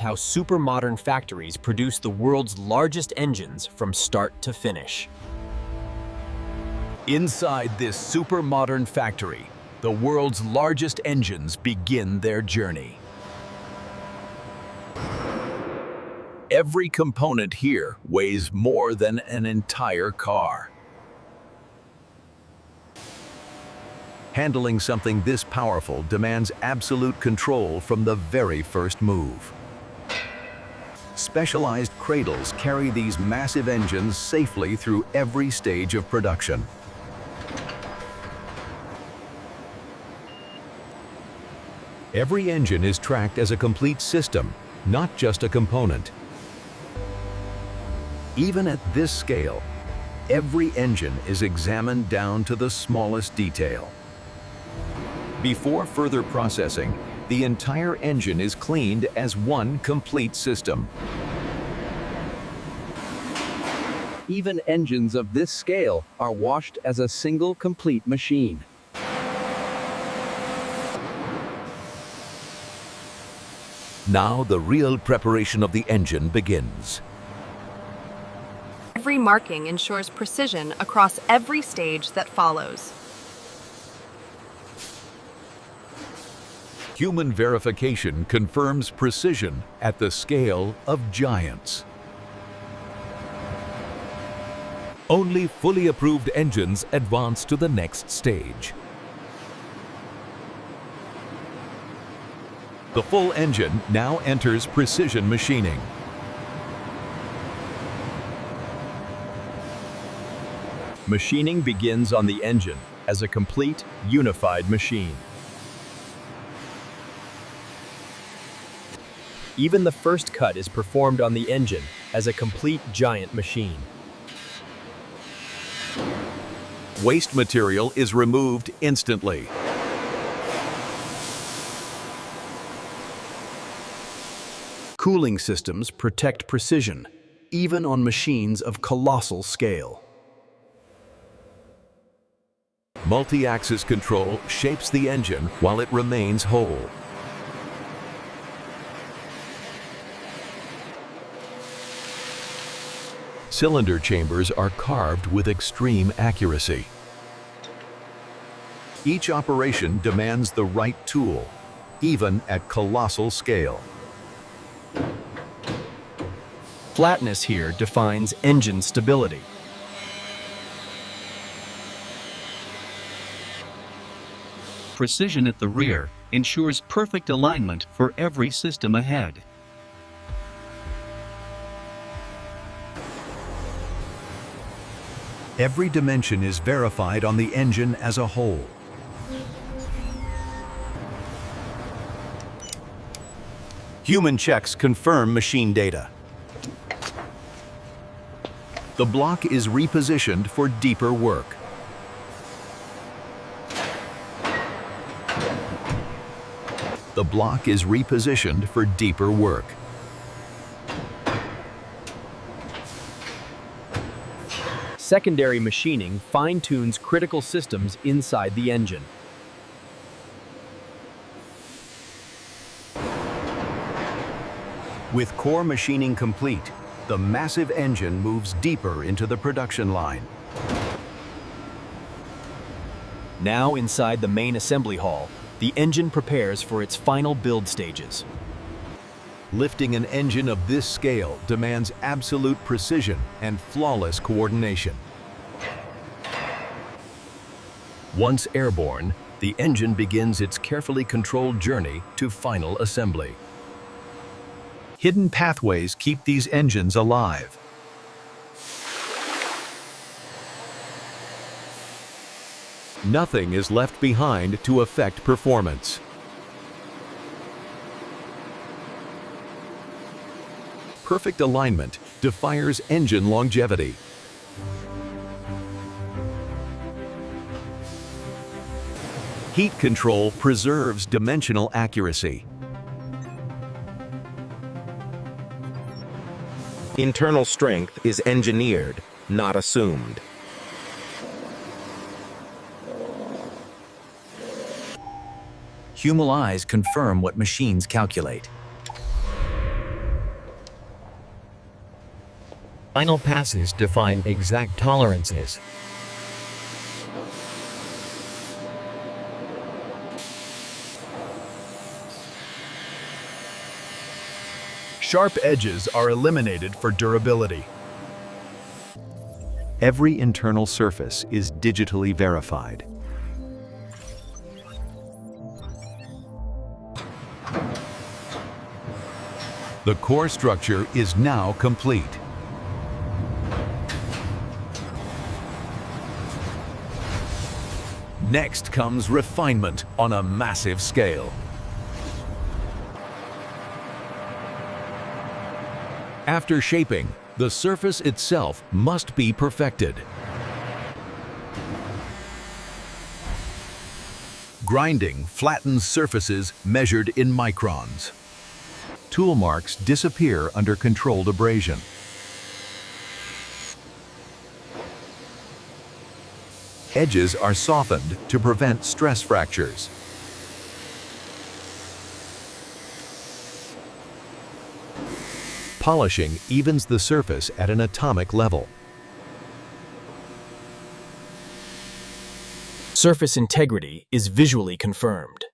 how super-modern factories produce the world's largest engines from start to finish. Inside this super-modern factory, the world's largest engines begin their journey. Every component here weighs more than an entire car. Handling something this powerful demands absolute control from the very first move. Specialized cradles carry these massive engines safely through every stage of production. Every engine is tracked as a complete system, not just a component. Even at this scale, every engine is examined down to the smallest detail. Before further processing, the entire engine is cleaned as one complete system. Even engines of this scale are washed as a single complete machine. Now the real preparation of the engine begins. Every marking ensures precision across every stage that follows. Human verification confirms precision at the scale of giants. Only fully approved engines advance to the next stage. The full engine now enters precision machining. Machining begins on the engine as a complete, unified machine. Even the first cut is performed on the engine as a complete giant machine. Waste material is removed instantly. Cooling systems protect precision, even on machines of colossal scale. Multi-axis control shapes the engine while it remains whole. Cylinder chambers are carved with extreme accuracy. Each operation demands the right tool, even at colossal scale. Flatness here defines engine stability. Precision at the rear ensures perfect alignment for every system ahead. Every dimension is verified on the engine as a whole. Human checks confirm machine data. The block is repositioned for deeper work. The block is repositioned for deeper work. Secondary machining fine-tunes critical systems inside the engine. With core machining complete, the massive engine moves deeper into the production line. Now inside the main assembly hall, the engine prepares for its final build stages. Lifting an engine of this scale demands absolute precision and flawless coordination. Once airborne, the engine begins its carefully controlled journey to final assembly. Hidden pathways keep these engines alive. Nothing is left behind to affect performance. Perfect alignment defines engine longevity. Heat control preserves dimensional accuracy. Internal strength is engineered, not assumed. Human eyes confirm what machines calculate. Final passes define exact tolerances. Sharp edges are eliminated for durability. Every internal surface is digitally verified. The core structure is now complete. Next comes refinement on a massive scale. After shaping, the surface itself must be perfected. Grinding flattens surfaces measured in microns. Tool marks disappear under controlled abrasion. Edges are softened to prevent stress fractures. Polishing evens the surface at an atomic level. Surface integrity is visually confirmed.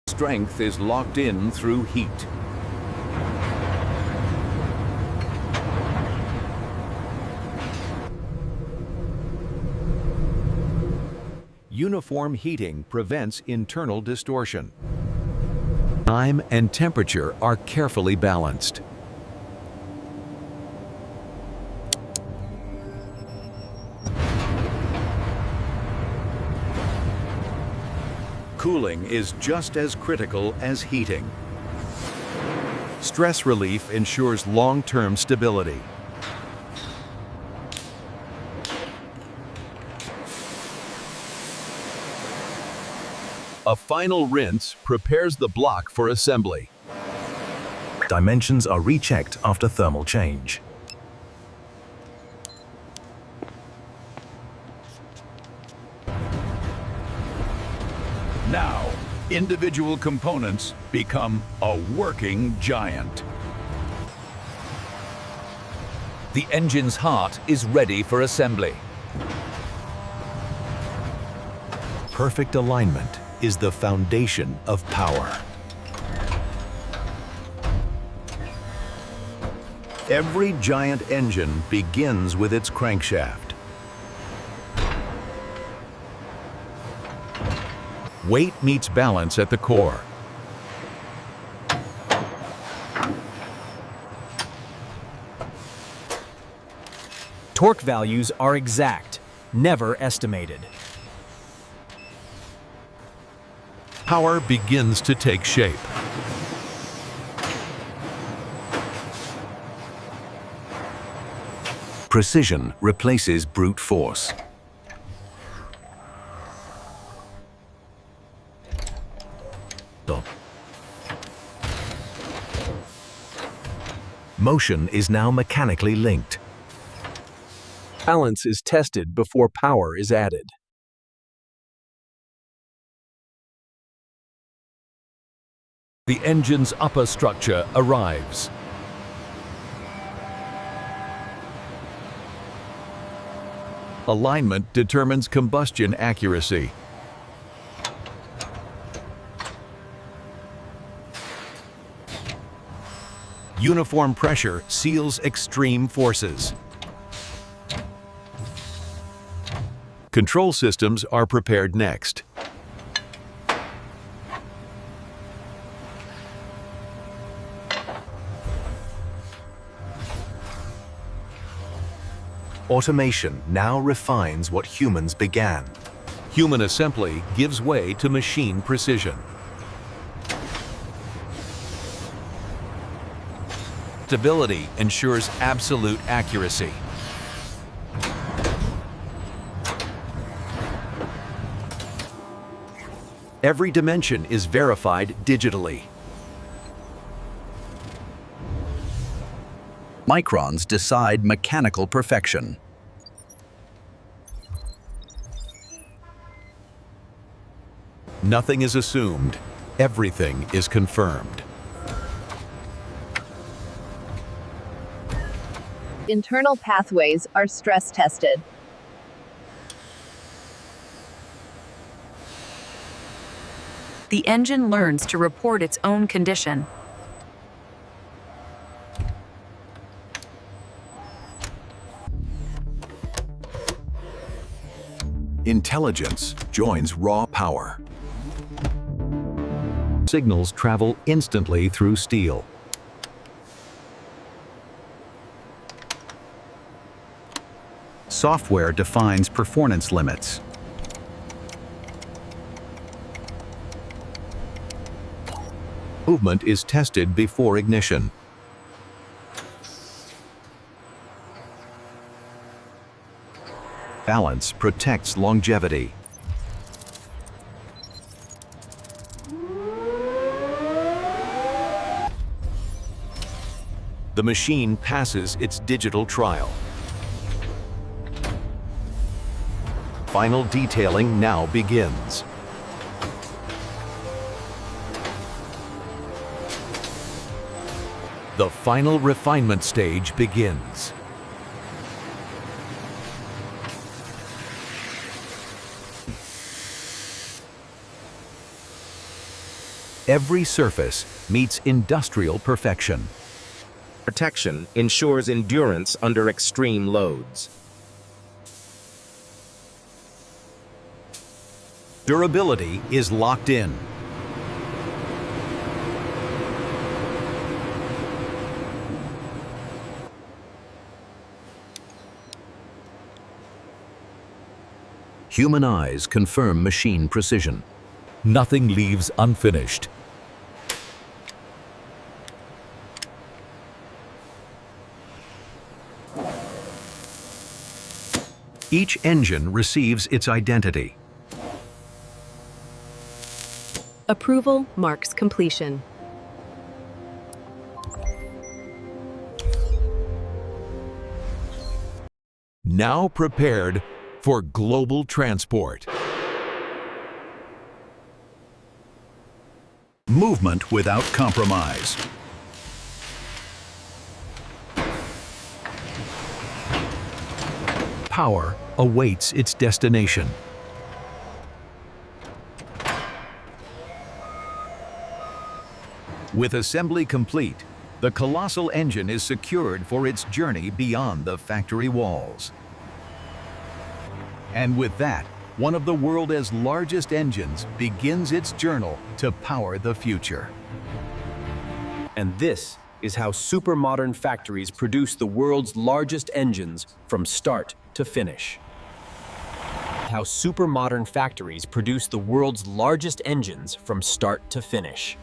Strength is locked in through heat. Uniform heating prevents internal distortion. Time and temperature are carefully balanced. Cooling is just as critical as heating. Stress relief ensures long-term stability. A final rinse prepares the block for assembly. Dimensions are rechecked after thermal change. Now, individual components become a working giant. The engine's heart is ready for assembly. Perfect alignment is the foundation of power. Every giant engine begins with its crankshaft. Weight meets balance at the core. Torque values are exact, never estimated. Power begins to take shape. Precision replaces brute force. Motion is now mechanically linked. Balance is tested before power is added. The engine's upper structure arrives. Alignment determines combustion accuracy. Uniform pressure seals extreme forces. Control systems are prepared next. Automation now refines what humans began. Human assembly gives way to machine precision. Stability ensures absolute accuracy. Every dimension is verified digitally. Microns decide mechanical perfection. Nothing is assumed. Everything is confirmed. Internal pathways are stress tested. The engine learns to report its own condition. Intelligence joins raw power. Signals travel instantly through steel. Software defines performance limits. Movement is tested before ignition. Balance protects longevity. The machine passes its digital trial. Final detailing now begins. The final refinement stage begins. Every surface meets industrial perfection. Protection ensures endurance under extreme loads. Durability is locked in. Human eyes confirm machine precision. Nothing leaves unfinished. Each engine receives its identity. Approval marks completion. Now prepared for global transport. Movement without compromise. Power awaits its destination. With assembly complete, the colossal engine is secured for its journey beyond the factory walls. And with that, one of the world's largest engines begins its journey to power the future. And this is how super-modern factories produce the world's largest engines from start to finish. How super-modern factories produce the world's largest engines from start to finish.